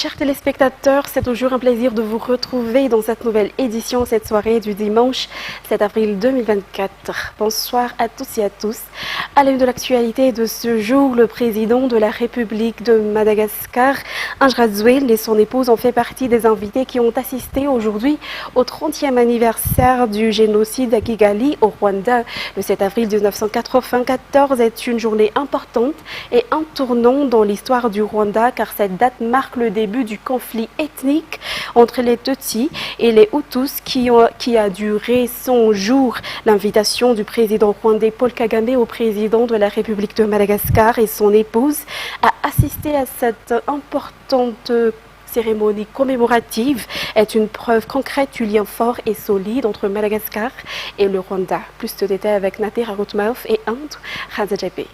Chers téléspectateurs, c'est toujours un plaisir de vous retrouver dans cette nouvelle édition, cette soirée du dimanche 7 avril 2024. Bonsoir à tous et à tous. À l'une de l'actualité de ce jour, le président de la République de Madagascar, Andry Rajoelina, et son épouse ont fait partie des invités qui ont assisté aujourd'hui au 30e anniversaire du génocide à Kigali, au Rwanda. Le 7 avril 1994 est une journée importante et un tournant dans l'histoire du Rwanda car cette date marque le début du conflit ethnique entre les Tutsis et les Hutus qui a duré 100 jours. L'invitation du président rwandais Paul Kagame au président de la République de Madagascar et son épouse à assister à cette importante cérémonie commémorative est une preuve concrète du lien fort et solide entre Madagascar et le Rwanda. Plus de détails avec Nadir Arutmaouf et Andrew Radzajepe.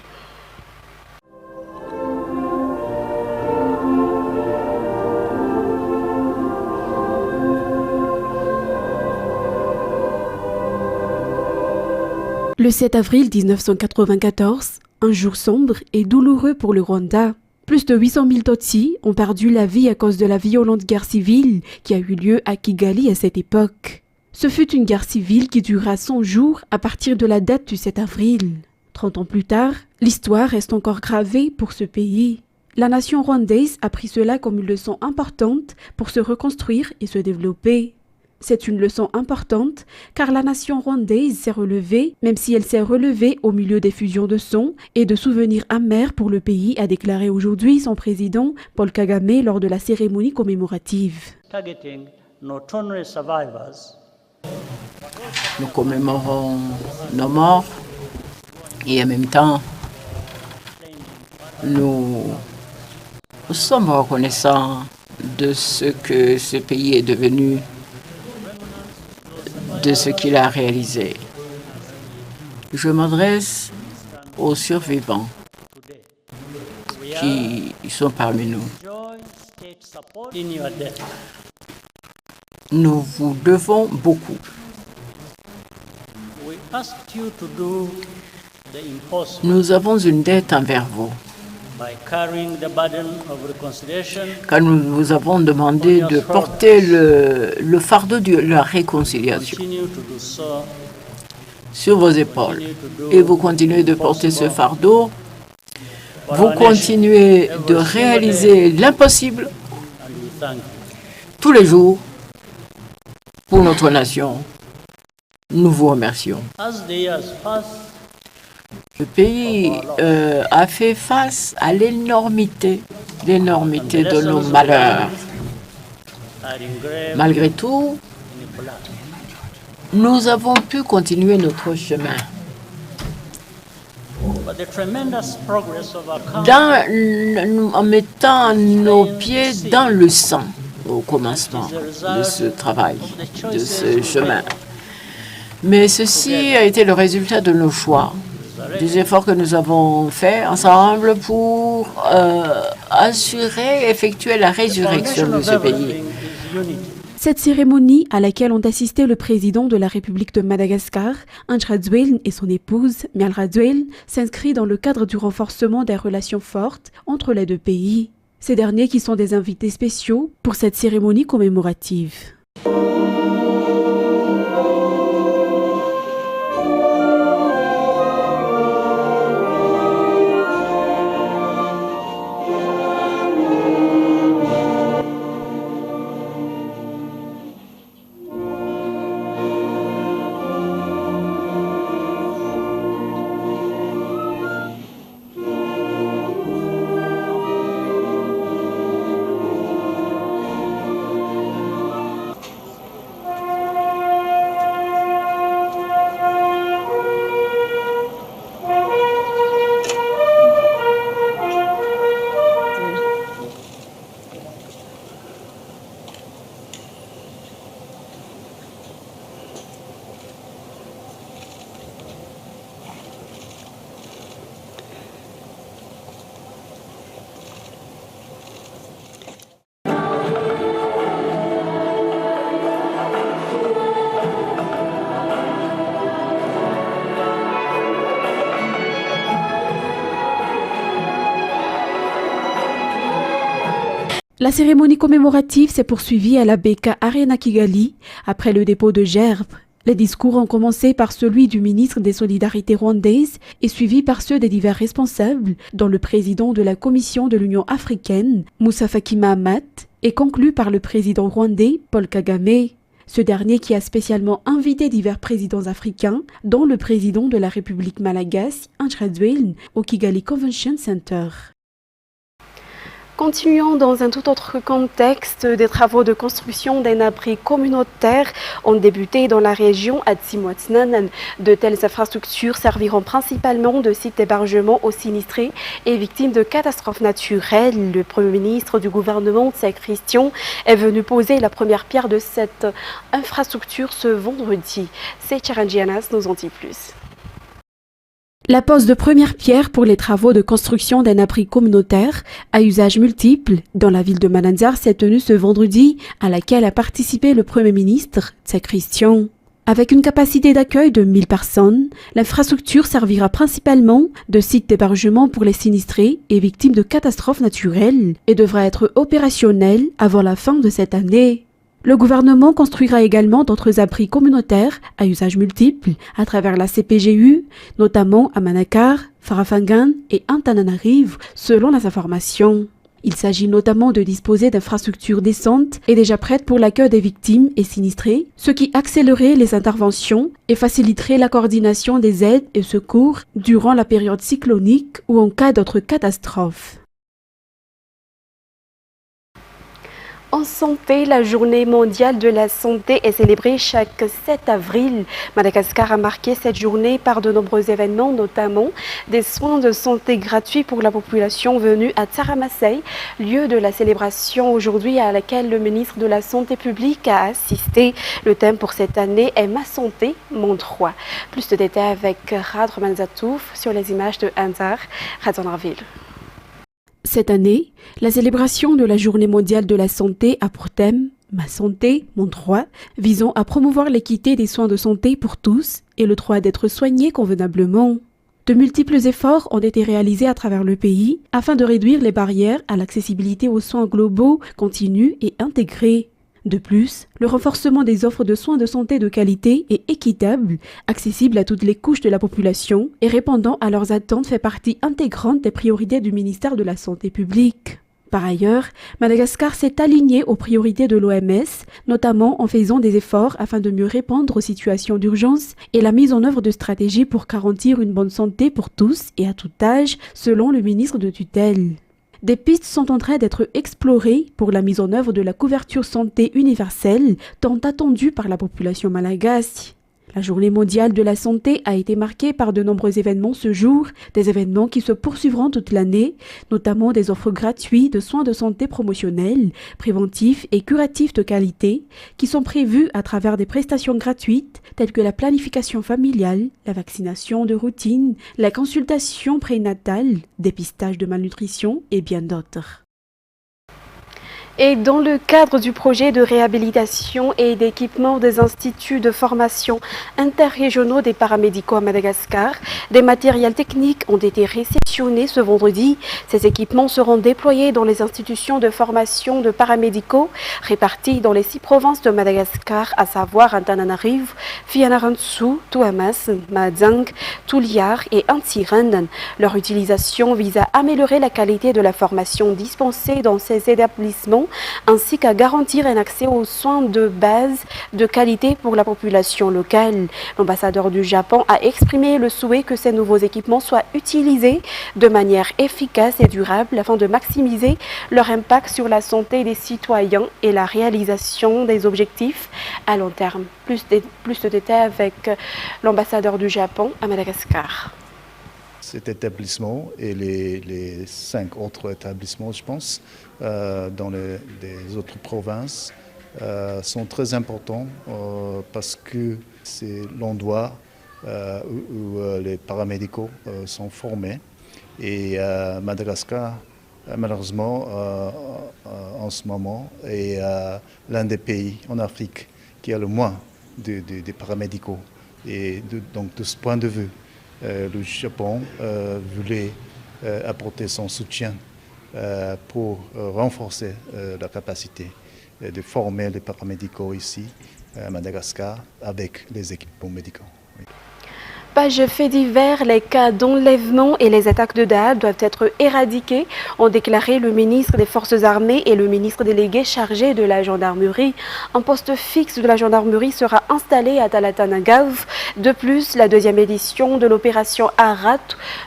Le 7 avril 1994, un jour sombre et douloureux pour le Rwanda. Plus de 800 000 Tutsis ont perdu la vie à cause de la violente guerre civile qui a eu lieu à Kigali à cette époque. Ce fut une guerre civile qui dura 100 jours à partir de la date du 7 avril. 30 ans plus tard, l'histoire reste encore gravée pour ce pays. La nation rwandaise a pris cela comme une leçon importante pour se reconstruire et se développer. C'est une leçon importante car la nation rwandaise s'est relevée, même si elle s'est relevée au milieu des fusions de sang et de souvenirs amers pour le pays, a déclaré aujourd'hui son président Paul Kagame lors de la cérémonie commémorative. Nous commémorons nos morts et en même temps, nous sommes reconnaissants de ce que ce pays est devenu, de ce qu'il a réalisé. Je m'adresse aux survivants qui sont parmi nous. Nous vous devons beaucoup. Nous avons une dette envers vous. Car nous vous avons demandé de porter le fardeau de la réconciliation sur vos épaules. Et vous continuez de porter ce fardeau. Vous continuez de réaliser l'impossible tous les jours pour notre nation. Nous vous remercions. Le pays a fait face à l'énormité de nos malheurs. Malgré tout, nous avons pu continuer notre chemin. En mettant nos pieds dans le sang au commencement de ce travail, de ce chemin. Mais ceci a été le résultat de nos choix, des efforts que nous avons faits ensemble pour effectuer la résurrection de ce pays. Cette cérémonie, à laquelle ont assisté le président de la République de Madagascar, Andry Rajoelina, et son épouse, Mial Rajoelina, s'inscrit dans le cadre du renforcement des relations fortes entre les deux pays. Ces derniers qui sont des invités spéciaux pour cette cérémonie commémorative. La cérémonie commémorative s'est poursuivie à la BK Arena Kigali après le dépôt de gerbes. Les discours ont commencé par celui du ministre des Solidarités rwandaises et suivi par ceux des divers responsables, dont le président de la Commission de l'Union africaine, Moussa Faki Mahamat, et conclu par le président rwandais, Paul Kagame. Ce dernier qui a spécialement invité divers présidents africains, dont le président de la République malagasy, Andry Rajoelina, au Kigali Convention Center. Continuons dans un tout autre contexte. Des travaux de construction d'un abri communautaire ont débuté dans la région à Tsimouatinanan. De telles infrastructures serviront principalement de site d'hébergement aux sinistrés et victimes de catastrophes naturelles. Le Premier ministre du gouvernement, Tsai Christian, est venu poser la première pierre de cette infrastructure ce vendredi. C'est Charanjianas nous en dit plus. La pose de première pierre pour les travaux de construction d'un abri communautaire à usage multiple dans la ville de Mananzar s'est tenue ce vendredi, à laquelle a participé le Premier ministre, Tsai Christian. Avec une capacité d'accueil de 1000 personnes, l'infrastructure servira principalement de site d'hébergement pour les sinistrés et victimes de catastrophes naturelles et devra être opérationnelle avant la fin de cette année. Le gouvernement construira également d'autres abris communautaires à usage multiple à travers la CPGU, notamment à Manakar, Farafangan et Antananarivo, selon les informations. Il s'agit notamment de disposer d'infrastructures décentes et déjà prêtes pour l'accueil des victimes et sinistrés, ce qui accélérerait les interventions et faciliterait la coordination des aides et secours durant la période cyclonique ou en cas d'autres catastrophes. En santé, la journée mondiale de la santé est célébrée chaque 7 avril. Madagascar a marqué cette journée par de nombreux événements, notamment des soins de santé gratuits pour la population venue à Tsaramasei, lieu de la célébration aujourd'hui à laquelle le ministre de la Santé publique a assisté. Le thème pour cette année est Ma santé, mon droit. Plus de détails avec Radre Manzatouf sur les images de Anzar, Radzonarville. Cette année, la célébration de la Journée mondiale de la santé a pour thème « Ma santé, mon droit », visant à promouvoir l'équité des soins de santé pour tous et le droit d'être soigné convenablement. De multiples efforts ont été réalisés à travers le pays afin de réduire les barrières à l'accessibilité aux soins globaux, continus et intégrés. De plus, le renforcement des offres de soins de santé de qualité et équitables, accessibles à toutes les couches de la population et répondant à leurs attentes fait partie intégrante des priorités du ministère de la Santé publique. Par ailleurs, Madagascar s'est aligné aux priorités de l'OMS, notamment en faisant des efforts afin de mieux répondre aux situations d'urgence et la mise en œuvre de stratégies pour garantir une bonne santé pour tous et à tout âge, selon le ministre de tutelle. Des pistes sont en train d'être explorées pour la mise en œuvre de la couverture santé universelle tant attendue par la population malagasy. La Journée mondiale de la santé a été marquée par de nombreux événements ce jour, des événements qui se poursuivront toute l'année, notamment des offres gratuites de soins de santé promotionnels, préventifs et curatifs de qualité, qui sont prévus à travers des prestations gratuites telles que la planification familiale, la vaccination de routine, la consultation prénatale, dépistage de malnutrition et bien d'autres. Et dans le cadre du projet de réhabilitation et d'équipement des instituts de formation interrégionaux des paramédicaux à Madagascar, des matériels techniques ont été réceptionnés ce vendredi. Ces équipements seront déployés dans les institutions de formation de paramédicaux réparties dans les 6 provinces de Madagascar, à savoir Antananarivo, Fianarantsoa, Tuamas, Mahajanga, Toliara et Antsiranana. Leur utilisation vise à améliorer la qualité de la formation dispensée dans ces établissements ainsi qu'à garantir un accès aux soins de base de qualité pour la population locale. L'ambassadeur du Japon a exprimé le souhait que ces nouveaux équipements soient utilisés de manière efficace et durable afin de maximiser leur impact sur la santé des citoyens et la réalisation des objectifs à long terme. Plus de détails avec l'ambassadeur du Japon à Madagascar. Cet établissement et les 5 autres établissements, je pense, dans les autres provinces, sont très importants parce que c'est l'endroit où les paramédicaux sont formés. Et Madagascar, malheureusement, en ce moment, est l'un des pays en Afrique qui a le moins des paramédicaux. Et donc, de ce point de vue, le Japon voulait apporter son soutien pour renforcer la capacité de former les paramédicaux ici à Madagascar avec les équipements médicaux. Oui. Page faits divers, les cas d'enlèvement et les attaques de Dadaab doivent être éradiqués, ont déclaré le ministre des Forces armées et le ministre délégué chargé de la gendarmerie. Un poste fixe de la gendarmerie sera installé à Talatanagav. De plus, la deuxième édition de l'opération Arat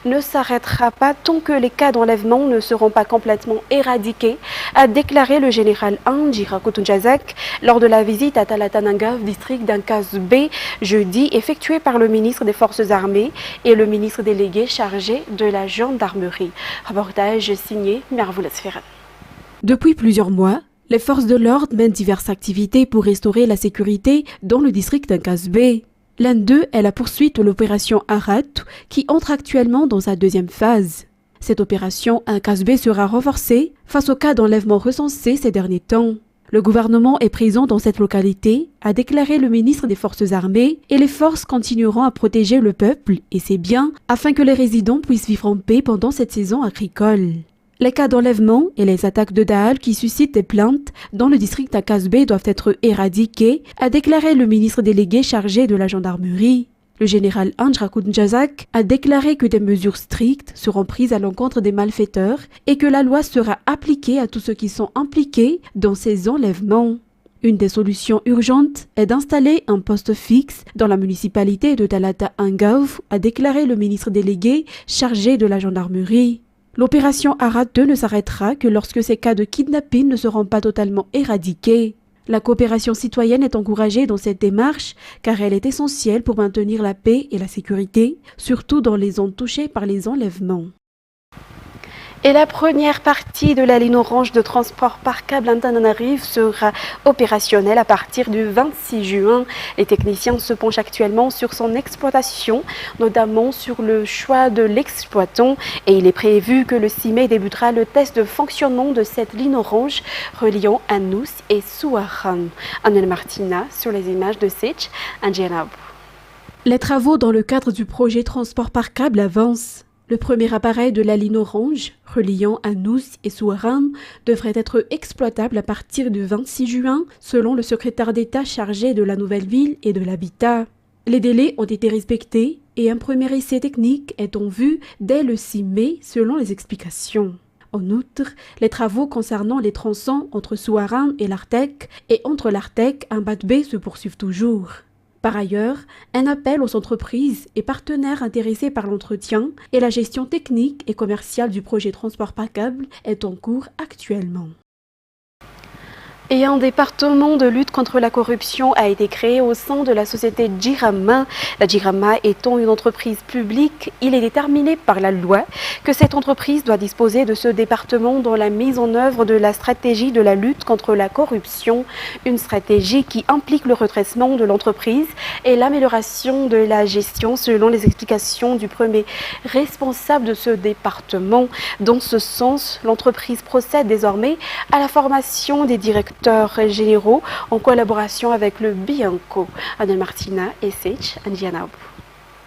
ne s'arrêtera pas tant que les cas d'enlèvement ne seront pas complètement éradiqués, a déclaré le général Andjira Kutunjazak lors de la visite à Talatanagav, district d'Ankaz B, jeudi, effectuée par le ministre des Forces armées et le ministre délégué chargé de la gendarmerie. Reportage signé Mervoula Sfera. Depuis plusieurs mois, les forces de l'ordre mènent diverses activités pour restaurer la sécurité dans le district d'Ankaz B. L'un d'eux est la poursuite de l'opération Arat qui entre actuellement dans sa deuxième phase. Cette opération Ankaz B sera renforcée face aux cas d'enlèvement recensés ces derniers temps. Le gouvernement est présent dans cette localité, a déclaré le ministre des Forces armées, et les forces continueront à protéger le peuple et ses biens afin que les résidents puissent vivre en paix pendant cette saison agricole. Les cas d'enlèvement et les attaques de Dadaab qui suscitent des plaintes dans le district d'Ankaz B doivent être éradiqués, a déclaré le ministre délégué chargé de la gendarmerie. Le général Andjira Kutunjazak a déclaré que des mesures strictes seront prises à l'encontre des malfaiteurs et que la loi sera appliquée à tous ceux qui sont impliqués dans ces enlèvements. Une des solutions urgentes est d'installer un poste fixe dans la municipalité de Talatanagav, a déclaré le ministre délégué chargé de la gendarmerie. L'opération Arat 2 ne s'arrêtera que lorsque ces cas de kidnapping ne seront pas totalement éradiqués. La coopération citoyenne est encouragée dans cette démarche car elle est essentielle pour maintenir la paix et la sécurité, surtout dans les zones touchées par les enlèvements. Et la première partie de la ligne orange de transport par câble Antananarivo sera opérationnelle à partir du 26 juin. Les techniciens se penchent actuellement sur son exploitation, notamment sur le choix de l'exploitant. Et il est prévu que le 6 mai débutera le test de fonctionnement de cette ligne orange reliant Anous et Souaran. Anne Martina sur les images de Sech Andjanabu. Les travaux dans le cadre du projet transport par câble avancent. Le premier appareil de la ligne orange, reliant Anous et Souaran, devrait être exploitable à partir du 26 juin, selon le secrétaire d'État chargé de la nouvelle ville et de l'habitat. Les délais ont été respectés et un premier essai technique est en vue dès le 6 mai, selon les explications. En outre, les travaux concernant les tronçons entre Souaran et l'Artec et entre l'Artec et Mbadbe se poursuivent toujours. Par ailleurs, un appel aux entreprises et partenaires intéressés par l'entretien et la gestion technique et commerciale du projet transport par câble est en cours actuellement. Et un département de lutte contre la corruption a été créé au sein de la société Jirama. La Jirama étant une entreprise publique, il est déterminé par la loi que cette entreprise doit disposer de ce département dans la mise en œuvre de la stratégie de la lutte contre la corruption, une stratégie qui implique le redressement de l'entreprise et l'amélioration de la gestion selon les explications du premier responsable de ce département. Dans ce sens, l'entreprise procède désormais à la formation des directeurs généraux en collaboration avec le Bianco. Anne Martina et Sech Andjanabu.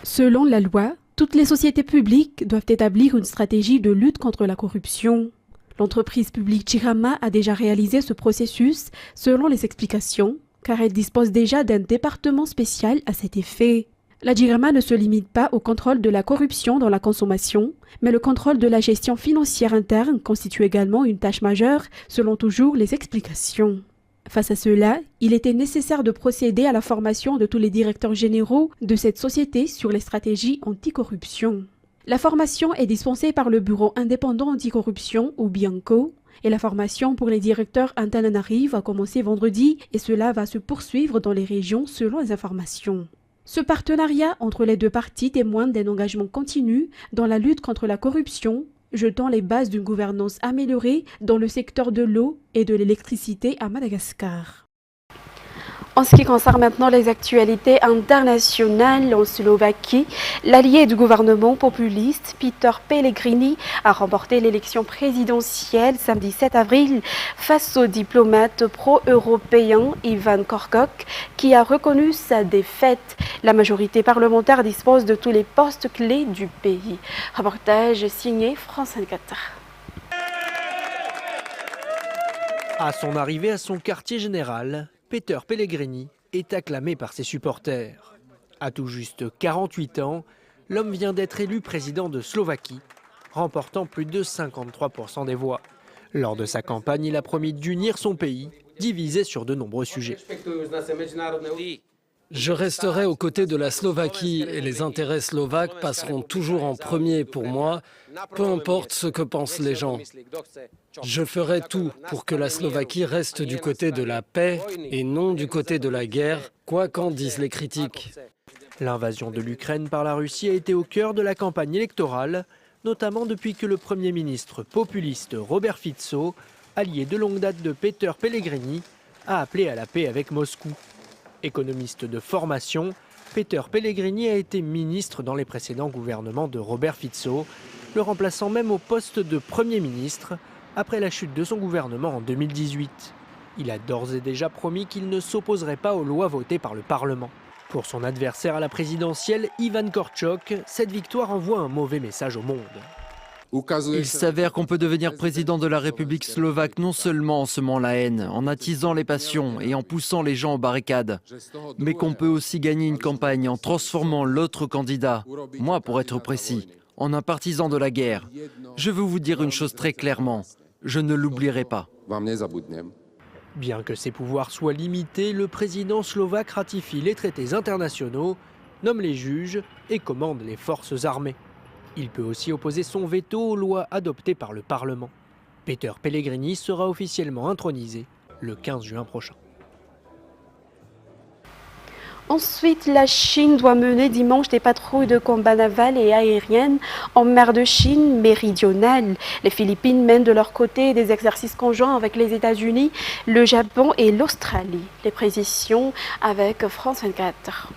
Selon la loi, toutes les sociétés publiques doivent établir une stratégie de lutte contre la corruption. L'entreprise publique Jirama a déjà réalisé ce processus selon les explications, car elle dispose déjà d'un département spécial à cet effet. La Jirama ne se limite pas au contrôle de la corruption dans la consommation, mais le contrôle de la gestion financière interne constitue également une tâche majeure, selon toujours les explications. Face à cela, il était nécessaire de procéder à la formation de tous les directeurs généraux de cette société sur les stratégies anticorruption. La formation est dispensée par le Bureau indépendant anticorruption, ou Bianco, et la formation pour les directeurs Antananarivo a commencé vendredi et cela va se poursuivre dans les régions selon les informations. Ce partenariat entre les deux parties témoigne d'un engagement continu dans la lutte contre la corruption, jetant les bases d'une gouvernance améliorée dans le secteur de l'eau et de l'électricité à Madagascar. En ce qui concerne maintenant les actualités internationales, en Slovaquie, l'allié du gouvernement populiste, Peter Pellegrini, a remporté l'élection présidentielle samedi 7 avril face au diplomate pro-européen Ivan Korkok, qui a reconnu sa défaite. La majorité parlementaire dispose de tous les postes clés du pays. Reportage signé France 24. À son arrivée à son quartier général, Peter Pellegrini est acclamé par ses supporters. À tout juste 48 ans, l'homme vient d'être élu président de Slovaquie, remportant plus de 53% des voix. Lors de sa campagne, il a promis d'unir son pays, divisé sur de nombreux sujets. Je resterai aux côtés de la Slovaquie et les intérêts slovaques passeront toujours en premier pour moi, peu importe ce que pensent les gens. Je ferai tout pour que la Slovaquie reste du côté de la paix et non du côté de la guerre, quoi qu'en disent les critiques. L'invasion de l'Ukraine par la Russie a été au cœur de la campagne électorale, notamment depuis que le Premier ministre populiste Robert Fico, allié de longue date de Peter Pellegrini, a appelé à la paix avec Moscou. Économiste de formation, Peter Pellegrini a été ministre dans les précédents gouvernements de Robert Fico, le remplaçant même au poste de Premier ministre après la chute de son gouvernement en 2018. Il a d'ores et déjà promis qu'il ne s'opposerait pas aux lois votées par le Parlement. Pour son adversaire à la présidentielle, Ivan Korčok, cette victoire envoie un mauvais message au monde. Il s'avère qu'on peut devenir président de la République slovaque non seulement en semant la haine, en attisant les passions et en poussant les gens aux barricades, mais qu'on peut aussi gagner une campagne en transformant l'autre candidat, moi pour être précis, en un partisan de la guerre. Je veux vous dire une chose très clairement, je ne l'oublierai pas. Bien que ses pouvoirs soient limités, le président slovaque ratifie les traités internationaux, nomme les juges et commande les forces armées. Il peut aussi opposer son veto aux lois adoptées par le Parlement. Peter Pellegrini sera officiellement intronisé le 15 juin prochain. Ensuite, la Chine doit mener dimanche des patrouilles de combat navales et aériennes en mer de Chine méridionale. Les Philippines mènent de leur côté des exercices conjoints avec les États-Unis, le Japon et l'Australie. Les précisions avec France 24.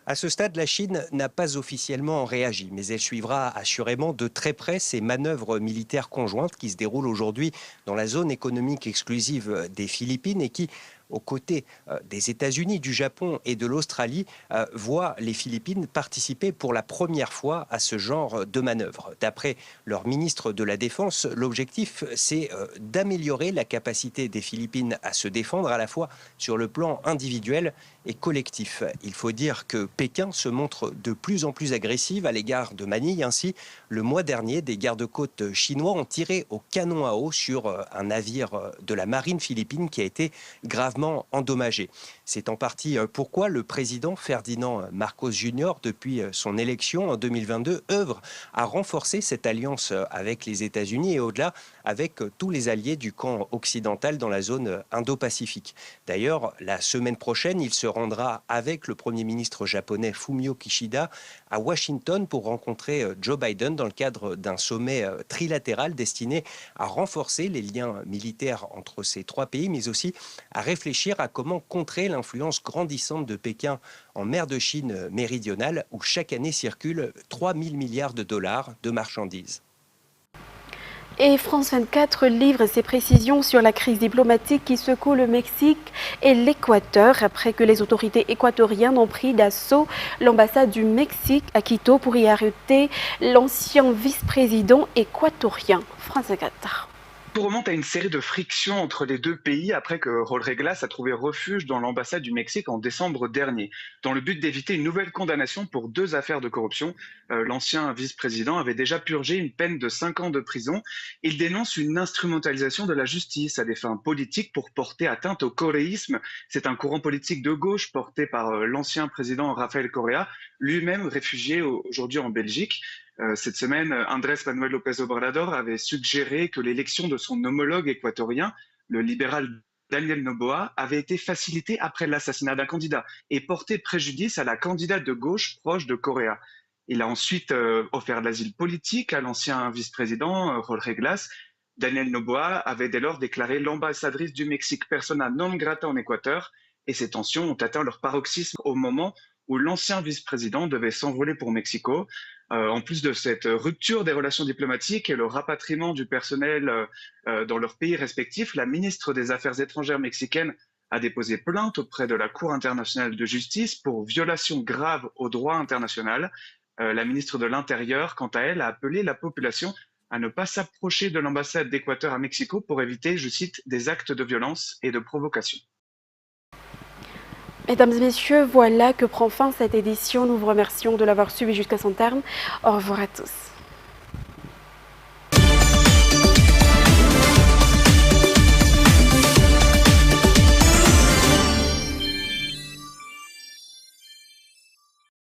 À ce stade, la Chine n'a pas officiellement réagi, mais elle suivra assurément de très près ces manœuvres militaires conjointes qui se déroulent aujourd'hui dans la zone économique exclusive des Philippines et qui, aux côtés des États-Unis, du Japon et de l'Australie, voient les Philippines participer pour la première fois à ce genre de manœuvre. D'après leur ministre de la Défense, l'objectif, c'est d'améliorer la capacité des Philippines à se défendre à la fois sur le plan individuel et collectif. Il faut dire que Pékin se montre de plus en plus agressive à l'égard de Manille. Ainsi, le mois dernier, des gardes-côtes chinois ont tiré au canon à eau sur un navire de la marine philippine qui a été gravement endommagé. C'est en partie pourquoi le président Ferdinand Marcos Jr., depuis son élection en 2022, œuvre à renforcer cette alliance avec les États-Unis et au-delà avec tous les alliés du camp occidental dans la zone Indo-Pacifique. D'ailleurs, la semaine prochaine, il se rendra avec le Premier ministre japonais Fumio Kishida à Washington pour rencontrer Joe Biden dans le cadre d'un sommet trilatéral destiné à renforcer les liens militaires entre ces trois pays, mais aussi à réfléchir à comment contrer l'influence grandissante de Pékin en mer de Chine méridionale où chaque année circulent 3 000 milliards de dollars de marchandises. Et France 24 livre ses précisions sur la crise diplomatique qui secoue le Mexique et l'Équateur après que les autorités équatoriennes ont pris d'assaut l'ambassade du Mexique à Quito pour y arrêter l'ancien vice-président équatorien. France 24. Tout remonte à une série de frictions entre les deux pays après que Raúl Reglas a trouvé refuge dans l'ambassade du Mexique en décembre dernier, dans le but d'éviter une nouvelle condamnation pour 2 affaires de corruption. L'ancien vice-président avait déjà purgé une peine de 5 ans de prison. Il dénonce une instrumentalisation de la justice à des fins politiques pour porter atteinte au coréisme. C'est un courant politique de gauche porté par l'ancien président Rafael Correa, lui-même réfugié aujourd'hui en Belgique. Cette semaine, Andrés Manuel López Obrador avait suggéré que l'élection de son homologue équatorien, le libéral Daniel Noboa, avait été facilitée après l'assassinat d'un candidat et porté préjudice à la candidate de gauche proche de Correa. Il a ensuite offert l'asile politique à l'ancien vice-président Raúl Reglas. Daniel Noboa avait dès lors déclaré l'ambassadrice du Mexique persona non grata en Équateur et ces tensions ont atteint leur paroxysme au moment où l'ancien vice-président devait s'envoler pour Mexico. En plus de cette rupture des relations diplomatiques et le rapatriement du personnel dans leurs pays respectifs, la ministre des Affaires étrangères mexicaine a déposé plainte auprès de la Cour internationale de justice pour violation grave au droit international. La ministre de l'Intérieur, quant à elle, a appelé la population à ne pas s'approcher de l'ambassade d'Équateur à Mexico pour éviter, je cite, des actes de violence et de provocation. Mesdames et messieurs, voilà que prend fin cette édition. Nous vous remercions de l'avoir suivi jusqu'à son terme. Au revoir à tous.